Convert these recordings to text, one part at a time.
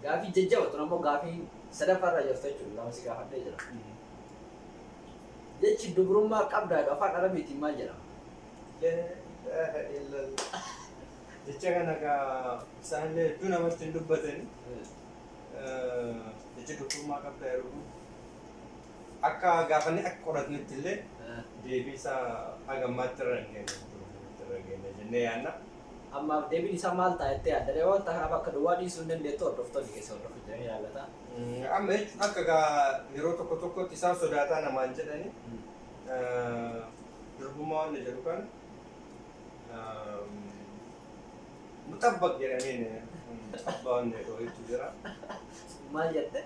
Gaafii jajjabatu ammoo gaafii sadaffaarra jirtu jechuudha. Lama si gaafadhee jira. Jechi dubrummaa qabdaadha afaan arabiitiin maal jedhama? Jecha kana isaanillee hedduu namatti hin dubbatani. Jechi dubrummaa qabdaa yeroo akka gaafanni akka qoratnutti illee deebii isaa hagammaatti irra hin geenye jennee yaadna. Ammaaf deebiin isaa maal ta'a jettee yaadda? Waan ta'aaf akka duwwaa dhiisuu hin dandeettu hordoftoonni keessa hordofu jedhanii yaallata. Amma jechuun akka yeroo tokko tokkotti isaan sodaataa namaan jedhani durbummaa waan jedhu kan muxabbaq jedhameen muxabbaa waan jedhu jira. Maal jette?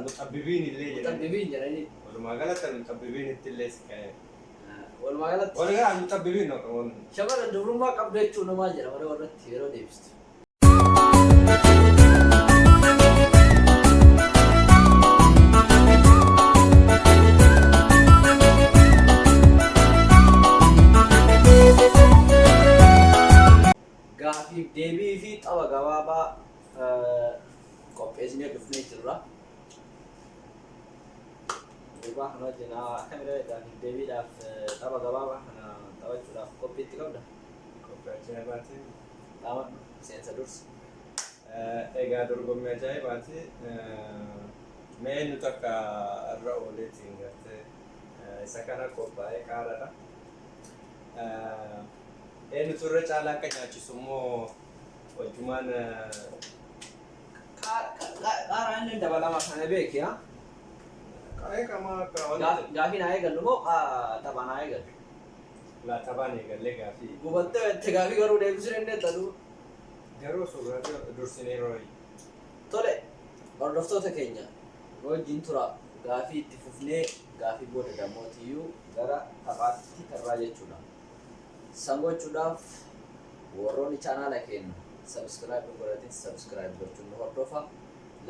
Muxabbibiin illee jedhani. Muxabbibiin jedhanii. Walumaa galatti muxabbibiin itti illee si ka'e. Walumaa galatti. Walumaa galatti muxabbibiin no. Shamarran dubrummaa qabdu jechuun maal jedhama warratti yeroo deebistu? Gaafiif deebii fi tapha gabaabaa qopheessinee dhufnee jirra. Egaa kana jenaa akkamitti gaafiif deebiidhaaf tapha gabaabaa kana taphachuudhaaf qophiitti qabda? Qophii baatee Dhaamadhu seensa dursa. Egaa dorgommii ajaa'ibaati. Mee nuti akka irra ooleetiin gartee isa kana qophaa'ee qaaraadha. Eenyutu irra caalaa akka nyaachisu immoo wajjumaan qaaraan inni dabalama kana beeki haa? qaa'ee qamaa akka wanti Gaafii naa eegallu moo tapha naa eegallu? laa taphaan eegallee gaafii Gubattee itti gaafii garuu deebisuu dandeetta duu. garuu suuraa dursinee rooyi. Tole hordoftoota keenya wajjin tura gaafii itti fufnee gaafii booda damootiyyuu gara taphaatti tarraa jechuudha. San gochuudhaaf warroonni chaanaala keenya subscribe godhatin subscribe gochuun nu hordofa.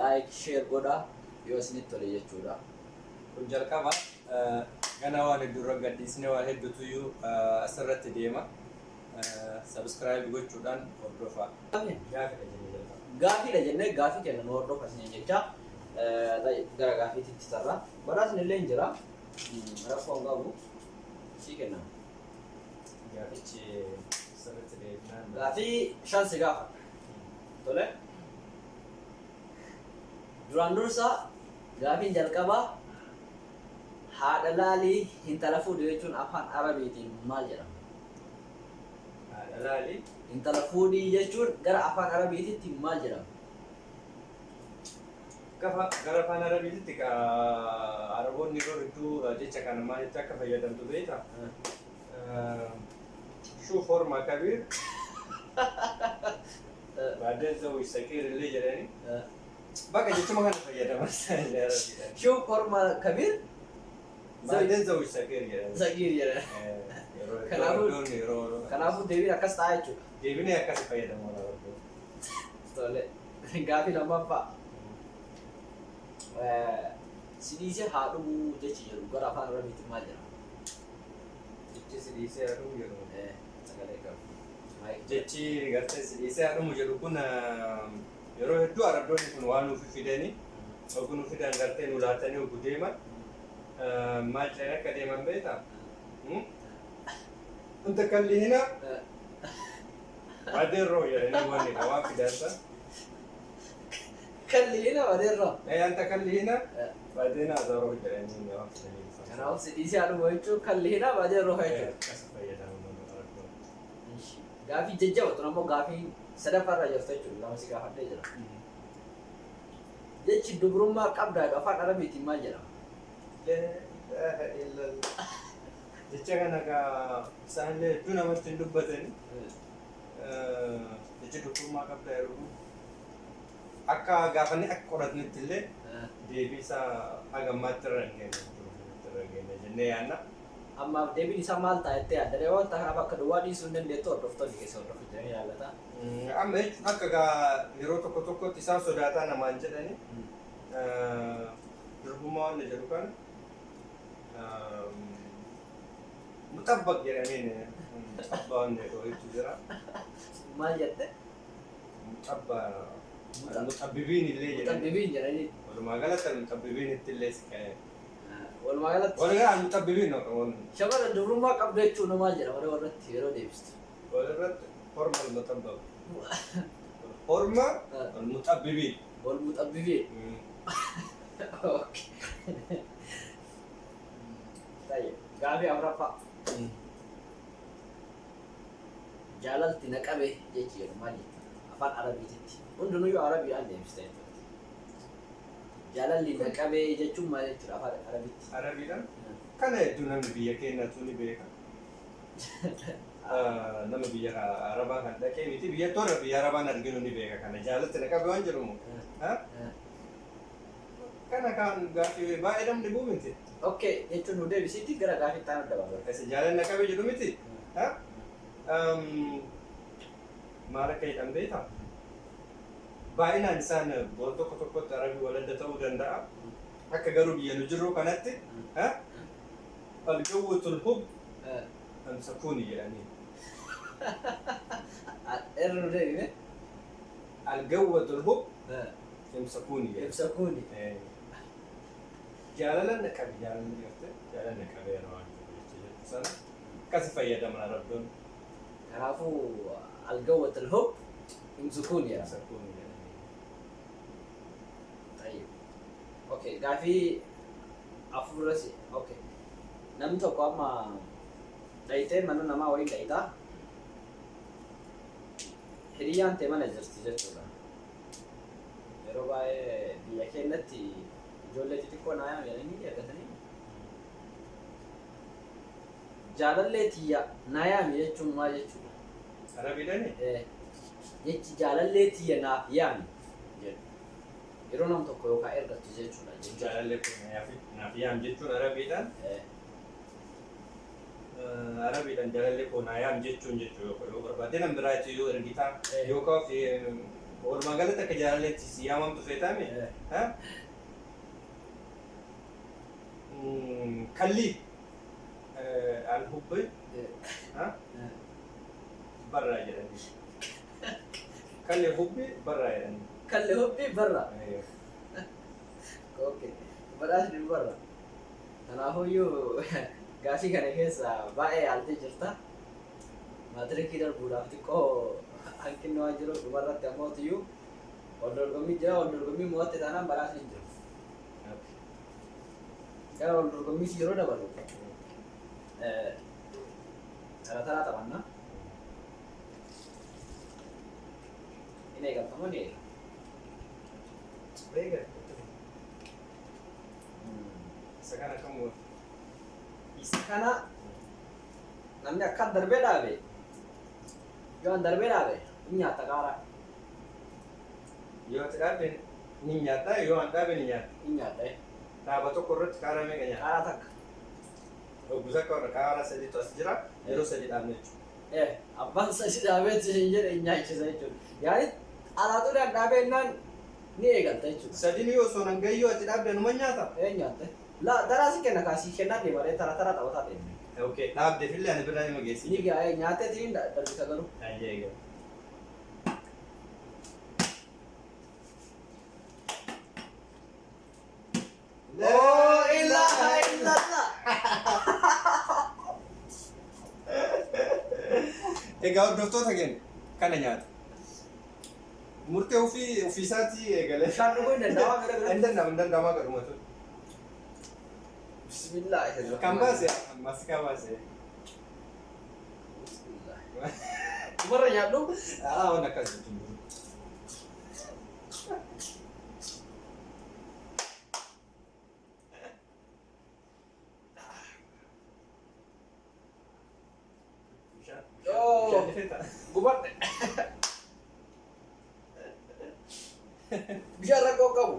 Like share godha yoo isinitti tole jechuudha. Kun jalqaba ganaa waan hedduu gadhiisnee waan hedduutuyyuu asirratti deema. Subscribe gochuudhaan hordofa. Gaafiidha jennee gaafii kenna nu hordofa isin jecha gara gaafiitti tarra. Badhaasni illee hin jira. Rakkoo hin qabu. Sii kennama. Gaafichi sirriitti deebinaan. Gaafii shan si gaafa. Tole. Duraan dursa gaafiin jalqabaa haadha laalii intala fuudhu jechuun afaan arabiitiin maal jedhama? Haadha laalii Intala fuudhii jechuun gara afaan arabiititti maal jedhama? gara afaan arabiititti araboonni yeroo hedduu jecha kana maalitti akka fayyadamtu beektaa? شوف فورما كبير بعدين زوج سكير اللي جراني بقى جيت ما كان فيدا مثلا شوف فورما كبير بعدين زوج سكير جراني سكير جراني كنافو ديبين أكاس تايجو ديبين أكاس فيدا مولا ربو تولي غافي لما فا سيديسي هادو جيشي جرو غرا فان رميت ماجرا Jechi aduu jedhu. Jechi gartee sidhiisee aduu jedhu kun yeroo hedduu arabdoonni kun waan nuuf fidanii oguu nuuf fidan gartee nu laatanii oguu deeman maal jedhanii akka deeman beektaa? Wanta kalliina badeerroo jedhanii wanni waan fidansa. Kalliina badeerroo? Wanta kalliina badeena azaroo jedhanii waan fidanii. Kanaaf sidhiisee aduu jechuun kalliina badeerroo jechuudha. Gaafii jajjabatu ammoo gaafii sadaffaarra jirtu jechuudha. Lama si gaafadhee jira. Jechi dubrummaa qabdaadha afaan arabiitiin maal jedhama? Jecha kana isaanillee hedduu namatti hin dubbatani. Jechi dubrummaa qabdaa yeroo akka gaafanni akka qoratnutti illee deebii isaa hagammaatti irra hin geenye jennee yaadna. Ammaaf deebiin isaa maal ta'a jettee yaadda? Waan ta'aaf akka duwwaa dhiisuu hin dandeettu hordoftoonni keessa hordofu jedhanii yaallata. Amma jechuun akka yeroo tokko tokkotti isaan sodaataa namaan jedhani durbummaa waan jedhu kan muxabbaq jedhameen muxabbaa waan jedhu jira. Maal jette? المطببين اللي muxabbibiin jedhanii ولما قالت المطببين اللي سكاية walumaa galatti ولا قال المطببين shamarran dubrummaa qabdu jechuun maal jedha warra warratti yeroo deebistu. ولرد حرمة المطبب حرمة المطببين wal muxabbibiin. Tayyib gaafii afuraffaa jaalalti na qabe jechi jedhu maal jechuudha afaan arabiititti hundinuyyuu arabiidhaan deebista jechuudha. Jaalalli na qabe jechuun maal jechuudha afaan arabiitti. عربيا كان يدونا نبيه كنا توني بيكا nama biyya arabaa kan dhaqee miti biyya toora biyya arabaan arginu ni beeka kana jaalatti na qabe waan jedhamu kana kan gaaffii baay'ee namni dhibuu miti Okay, jechuun nu deebisiitti gara gaafii itti aanu dabarra. kasi jaalalli na qabe jedhu miti maal akka jedhan beekta baay'inaan isaan boor tokko tokkotti arabii waladda ta'uu danda'a akka garuu biyya nu jirru kanatti alqawwatul hub amsakuuni jedhanii Irra nu deebine alqawwatul hub amsakuuni jedhanii ibsakuuni. jaalala na qabe jaalalli garte jaalala na qabe yeroo waan jechuudha sana akkasi fayyadaman arabdoon Kanaafuu algawwatul hub imsukuun jedhama. amsakuuni jedhanii Tayyib. Okay, gaafii afurras okay. Namni tokko amma dhayitee mana namaa waliin dhayitaa hiriyyaan ta'e mana jirti jechuudha. Yeroo baay'ee biyya keenyatti ijoollee xixiqqoo naayaan jedhanii argatanii jaalallee tiyya naayaami jechuun maal jechuudha? arabiidhani Jechi jaalallee tiyya naaf yaami jedhu yeroo nam tokko yookaan ergattu jechuudha. jaalalli kun naaf yaam jechuun arabiidhaan arabiidhaan jaalalli kun yaam jechuun jechuudha yoo barbaadde nam biraatti yoo ergitaa yookaan walumaa galatti akka jaalalleetti si yaamamtu feetaame kalli alhubbi barraa jedhanii kalli hubbi barraa jedhanii Kalli hubbii barra. Okay. Badhaasni barra. Kanaafuyyuu gaafii kana keessa baay'ee haaltee jirta. Maatirikii darbuudhaaf xiqqoo hanqinni waan jiru dhumarratti ammoo tiyyuu wal dorgommii jira. Wal dorgommii mo'atte taanaan badhaasni hin jiru. Gara wal dorgommiitti yeroo dabalu taraa taphannaa. Inni eegalfamoo ni eegala. Baik. Sekarang kamu Isa kana namni akka darbee dhaabe yoo darbee dhaabe ni nyaata qaaraa yoo dhaabe ni nyaata yoo an dhaabe ni nyaata. ni nyaata Dhaaba tokko irratti qaaraa meeqa nyaata? qaaraa takka. Gusa akka qaaraa sadiitu as jira yeroo sadii dhaabne jechuudha. Abbaan sadi dhaabeetti hin jedhe hin nyaachisa jechuudha. Yaani alaatuudhaan dhaabee innaan ni eegalta jechuudha. Sadiin yoo osoo nan gayyoo ati dhaabde numa nyaata. Nyaatte. Daraasi kenna kaasii kennaa deemalee tara taphataa deemne. Okay, dhaabde fillee ani biraa nima geessi. Ni gaa nyaateetiin darbisa garuu. Ayyee. Oh ilaha illallah. Egaa hordoftoota keenya kana nyaata. Murtee ofiisaatii eegalee. Bishaan dhuguu hin danda'amaa gara gara. Hin danda'amaa gadhumatu. Bismillah. Kan baase ammas kan baase. Bismillah. Dhumarra nyaadhu? Waan akkas jechuun. Gubadhe. Bishaan rakkoo qabu.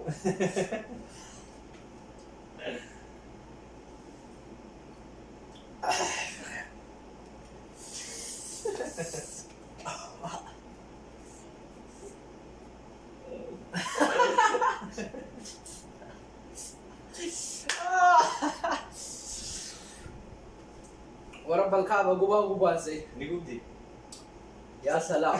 Warra balkaaba gubaan sa'e. Ni gubdi. Yaa salaam.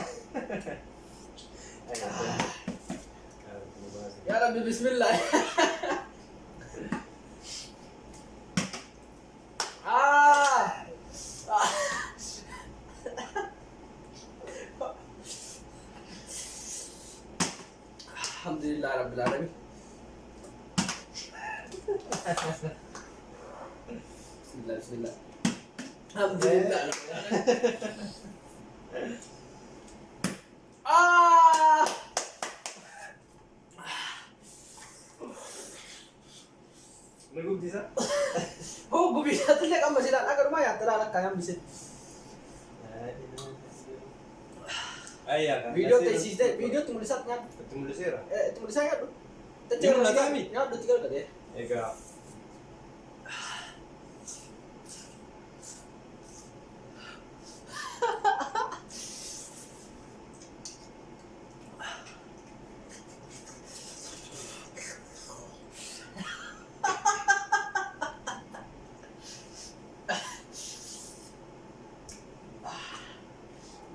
Ya Rabbi bismillah. Ah. Alhamdulillah Rabbil Alamin. Bismillah, bismillah. Alhamdulillah. Ah. Nagug bisa? Oh, gue bisa tuh lihat kamu sih, agak lumayan terlalu kayak bisa. Ayah kan. Video tesis deh, video tulisannya. Tulisnya. Tulisannya tuh. Yung natami. Ya, udah tinggal kan ya. Ega.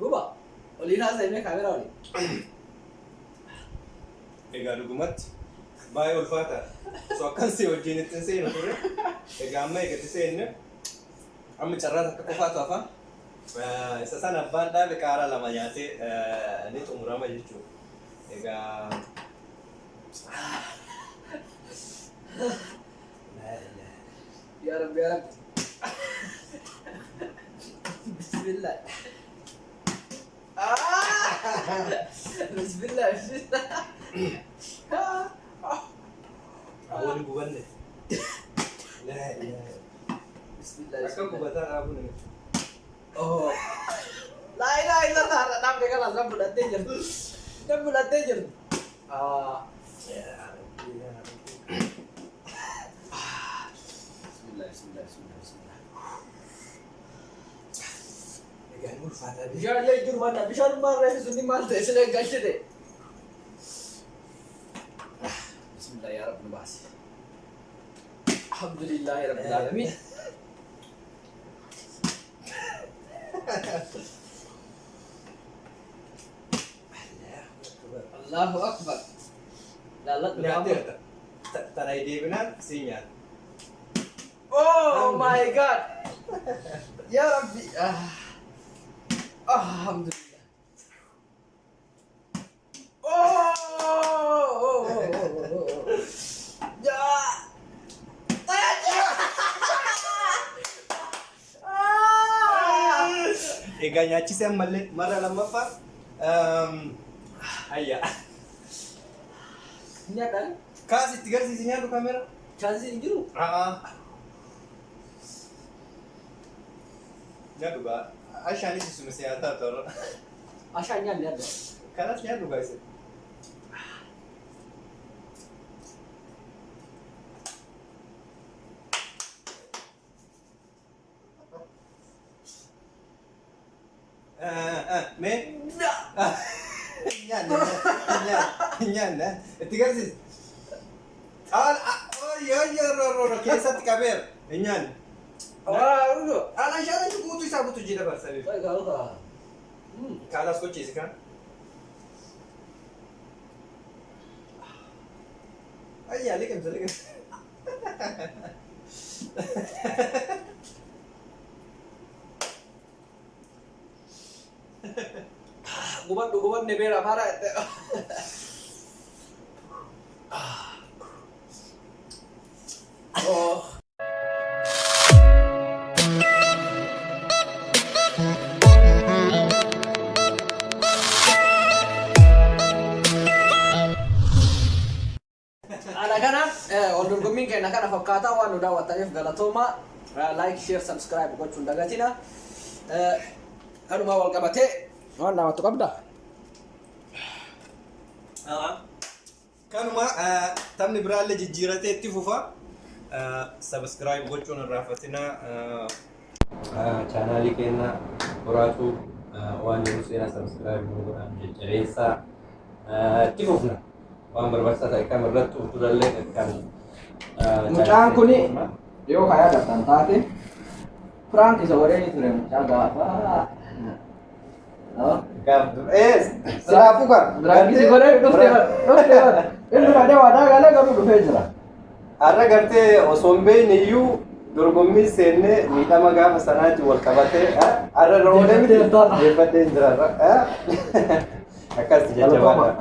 Gue bak, lihat saya ini kamera nih. Ega dugumat. Baay ulfaata. So akkan si wajjin ittiin seenu ture. Egaa amma eegatti seenne. Amma carraa takka qofaatu hafa. Isa sana abbaan dhaabe qaaraa lama nyaatee ni xumurama jechuudha. Egaa Ya Rabbi, ya Rabbi. Bismillah. Bismillah, bismillah. awwalin gubanne. La ilaha. Bismillah. Akka gubataa dhaabu nami. Oh. La ilaha illallah. Nam dia kalah sam bulat tejer. Sam bulat tejer. Bismillah, bismillah, bismillah, bismillah. Egaa ni ulfaata dee. Bishaan illee jiru mana bishaan maal sunni maal ta'e sila galchite. Bismillah ya Rabbi nubas. Alhamdulillah ya Rabbil Alamin. Allahu Akbar. Lalat Nyaatee tana deebinaan si nyaata. Oh my God. Ya Rabbi. Alhamdulillah. Oh. Ya. Egaa nyaachisee ammallee mara lammaffaa ayya. Ini ada Kaas itti garsiisi nyaatu kamera. chance ini jiru. Nyaatu gaa ashaanis isuma siyaataa ta'udha. Asyanya ini ada. Kanas nyaatu gaa isa. Mee nyaanna itti garsiisi. Yoo keessatti qabeera nyaanni. Wah, itu. Alaan shaalan guutuu isaa guutuu jira barsalee. Baik kalau tak. Kaalaas gochiisi kan. Ayyaa liqimsa liqimsa. Gubat nih bera marah. Oh. Anak-anak, ondor goming kayak anak-anak fakata wan udah watanya galatoma, like, share, subscribe, gue cunda gatina. Anu mawal kabate, wan nama tu kabda. Kanuma taphni biraallee jijjiiratee itti fufa. Subscribe gochuun hin raafatina. Chaanaalii keenya qoraatu waan jiru seenaa subscribe godhaan jajjabeessaa. Itti fufna. Waan barbaachisaa ta'e kam irratti durallee kan Mucaan kuni yoo kayaa daftan taate Frank isa wareen ture mucaa gaafa Gaaf silaafuu kan. Rakkisi godhee dhufte bara. Inni fadhee waadaa galee garuu dhufee jira. Har'a gartee osoo hin beekne iyyuu dorgommii seennee miidhama gaafa sanaatti wal qabatee har'a roolee miti deeffadhee hin jira. Akkas jecha baadha.